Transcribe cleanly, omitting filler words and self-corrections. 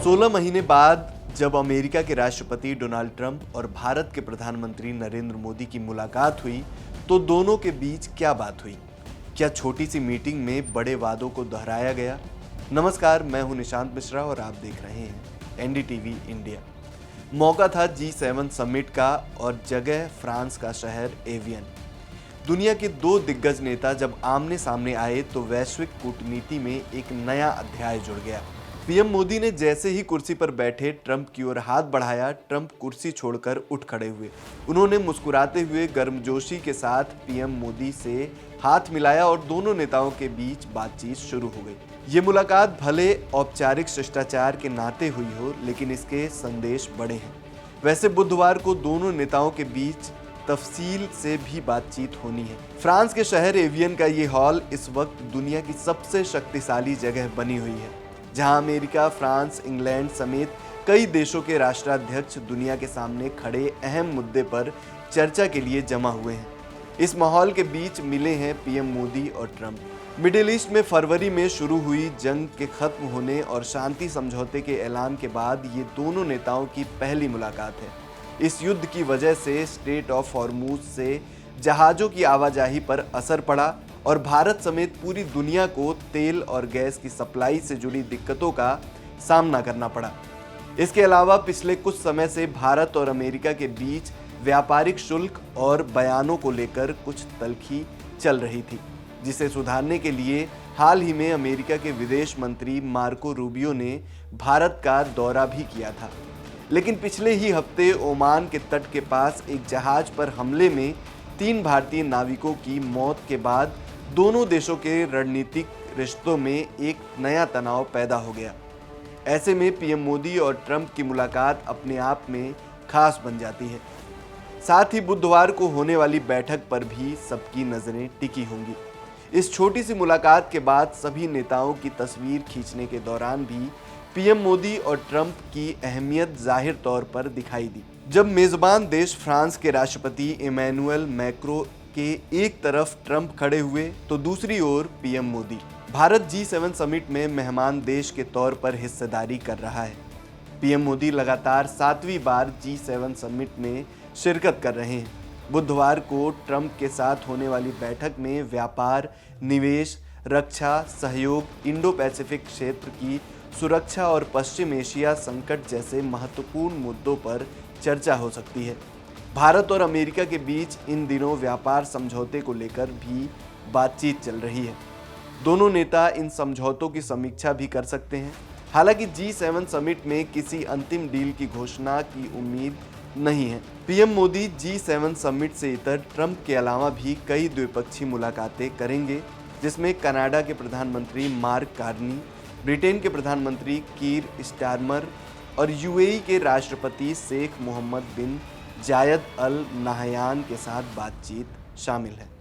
16 महीने बाद जब अमेरिका के राष्ट्रपति डोनाल्ड ट्रंप और भारत के प्रधानमंत्री नरेंद्र मोदी की मुलाकात हुई तो दोनों के बीच क्या बात हुई? क्या छोटी सी मीटिंग में बड़े वादों को दोहराया गया? नमस्कार, मैं हूं निशांत मिश्रा और आप देख रहे हैं एनडीटीवी इंडिया। मौका था G7 समिट का और जगह फ्रांस का शहर एवियन। दुनिया के दो दिग्गज नेता जब आमने सामने आए तो वैश्विक कूटनीति में एक नया अध्याय जुड़ गया। पीएम मोदी ने जैसे ही कुर्सी पर बैठे ट्रंप की ओर हाथ बढ़ाया, ट्रंप कुर्सी छोड़कर उठ खड़े हुए। उन्होंने मुस्कुराते हुए गर्मजोशी के साथ पीएम मोदी से हाथ मिलाया और दोनों नेताओं के बीच बातचीत शुरू हो गई। ये मुलाकात भले औपचारिक शिष्टाचार के नाते हुई हो, लेकिन इसके संदेश बड़े हैं। वैसे बुधवार को दोनों नेताओं के बीच तफसील से भी बातचीत होनी है। फ्रांस के शहर एवियन का ये हॉल इस वक्त दुनिया की सबसे शक्तिशाली जगह बनी हुई है, जहां अमेरिका, फ्रांस, इंग्लैंड समेत कई देशों के राष्ट्राध्यक्ष दुनिया के सामने खड़े अहम मुद्दे पर चर्चा के लिए जमा हुए हैं। इस माहौल के बीच मिले हैं पीएम मोदी और ट्रंप। मिडिल ईस्ट में फरवरी में शुरू हुई जंग के खत्म होने और शांति समझौते के ऐलान के बाद ये दोनों नेताओं की पहली मुलाकात है। इस युद्ध की वजह से स्ट्रेट ऑफ हॉर्मुज से जहाज़ों की आवाजाही पर असर पड़ा और भारत समेत पूरी दुनिया को तेल और गैस की सप्लाई से जुड़ी दिक्कतों का सामना करना पड़ा। इसके अलावा पिछले कुछ समय से भारत और अमेरिका के बीच व्यापारिक शुल्क और बयानों को लेकर कुछ तल्खी चल रही थी, जिसे सुधारने के लिए हाल ही में अमेरिका के विदेश मंत्री मार्को रूबियो ने भारत का दौरा भी किया था। लेकिन पिछले ही हफ्ते ओमान के तट के पास एक जहाज पर हमले में 3 भारतीय नाविकों की मौत के बाद दोनों देशों के रणनीतिक रिश्तों में एक नया तनाव पैदा हो गया। ऐसे में पीएम मोदी और ट्रंप की मुलाकात अपने आप में खास बन जाती है। साथ ही बुधवार को होने वाली बैठक पर भी सबकी नजरें टिकी होंगी। इस छोटी सी मुलाकात के बाद सभी नेताओं की तस्वीर खींचने के दौरान भी पीएम मोदी और ट्रंप की अहमियत जाहिर तौर पर दिखाई दी। जब मेजबान देश फ्रांस के राष्ट्रपति इमैनुअल मैक्रों के एक तरफ ट्रंप खड़े हुए तो दूसरी ओर PM Modi. Bharat G7 summit में मेहमान देश के तौर पर हिस्सेदारी कर रहा है। पीएम मोदी लगातार 7वीं बार G7 समिट में शिरकत कर रहे हैं। बुधवार को ट्रंप के साथ होने वाली बैठक में व्यापार, निवेश, रक्षा, सहयोग, इंडो पैसिफिक क्षेत्र की सुरक्षा और पश्चिम एशिया संकट जैसे महत्वपूर्ण मुद्दों पर चर्चा हो सकती है। भारत और अमेरिका के बीच इन दिनों व्यापार समझौते को लेकर भी बातचीत चल रही है। दोनों नेता इन समझौतों की समीक्षा भी कर सकते हैं। हालांकि G7 समिट में किसी अंतिम डील की घोषणा की उम्मीद नहीं है। पीएम मोदी G7 समिट से इतर ट्रंप के अलावा भी कई द्विपक्षीय मुलाकातें करेंगे, जिसमें कनाडा के प्रधानमंत्री मार्क कार्नी, ब्रिटेन के प्रधानमंत्री कीर स्टारमर और यूएई के राष्ट्रपति शेख मोहम्मद बिन जायद अल नाहयान के साथ बातचीत शामिल है।